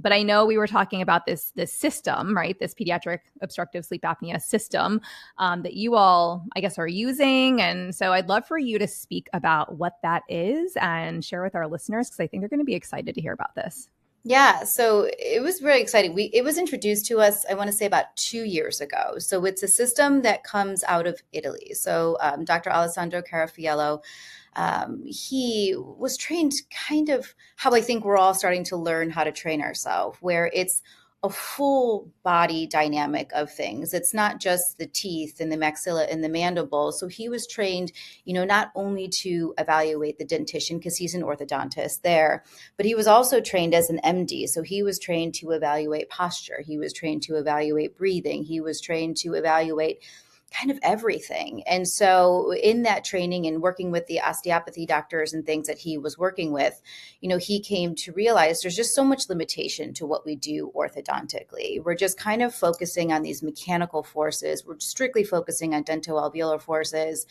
But I know we were talking about this system, right? This pediatric obstructive sleep apnea system that you all, I guess, are using. And so I'd love for you to speak about what that is and share with our listeners, because I think they're going to be excited to hear about this. Yeah, so it was very exciting. It was introduced to us, I want to say about 2 years ago. So it's a system that comes out of Italy. So Dr. Alessandro Carafiello, he was trained kind of how I think we're all starting to learn how to train ourselves, where it's a full body dynamic of things. It's not just the teeth and the maxilla and the mandible. So he was trained, not only to evaluate the dentition, because he's an orthodontist there, but he was also trained as an MD. So he was trained to evaluate posture. He was trained to evaluate breathing. He was trained to evaluate kind of everything. And so in that training and working with the osteopathy doctors and things that he was working with, he came to realize there's just so much limitation to what we do orthodontically. We're just kind of focusing on these mechanical forces. We're strictly focusing on dentoalveolar forces.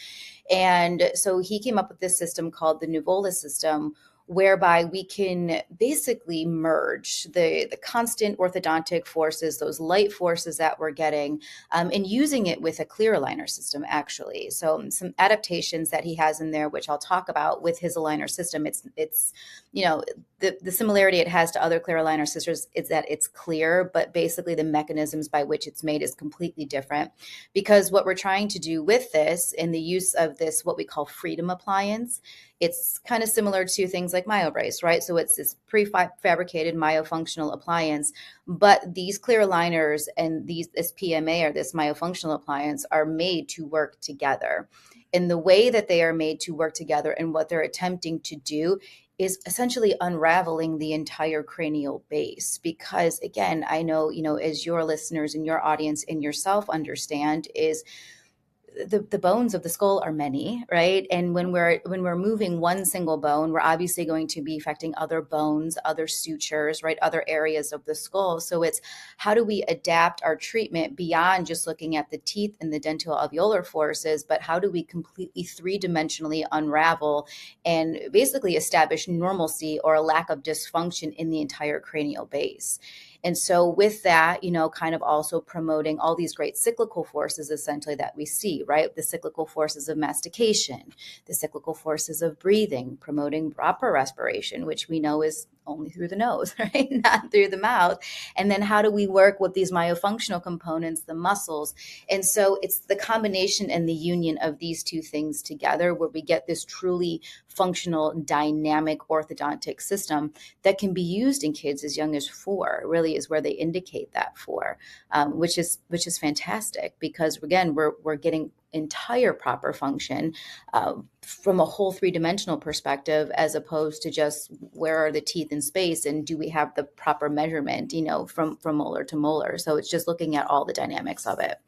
And so he came up with this system called the Nuvola system, whereby we can basically merge the constant orthodontic forces, those light forces that we're getting, and using it with a clear aligner system, actually. So some adaptations that he has in there, which I'll talk about with his aligner system. It's the similarity it has to other clear aligner systems is that it's clear, but basically the mechanisms by which it's made is completely different. Because what we're trying to do with this and the use of this, what we call freedom appliance, it's kind of similar to things like MyoBrace, right? So it's this prefabricated myofunctional appliance, but these clear aligners and this PMA or this myofunctional appliance are made to work together. And the way that they are made to work together and what they're attempting to do is essentially unraveling the entire cranial base. Because again, I know, as your listeners and your audience and yourself understand, is the bones of the skull are many, right? And when we're moving one single bone, we're obviously going to be affecting other bones, other sutures, right? Other areas of the skull. So it's how do we adapt our treatment beyond just looking at the teeth and the dentoalveolar forces, but how do we completely three-dimensionally unravel and basically establish normalcy or a lack of dysfunction in the entire cranial base? And so with that, kind of also promoting all these great cyclical forces essentially that we see, right? The cyclical forces of mastication, the cyclical forces of breathing, promoting proper respiration, which we know is only through the nose, right? Not through the mouth. And then how do we work with these myofunctional components, the muscles? And so it's the combination and the union of these two things together where we get this truly functional, dynamic orthodontic system that can be used in kids as young as 4, really is where they indicate that for, which is fantastic because again, we're getting entire proper function from a whole three-dimensional perspective, as opposed to just where are the teeth in space and do we have the proper measurement, from molar to molar. So it's just looking at all the dynamics of it.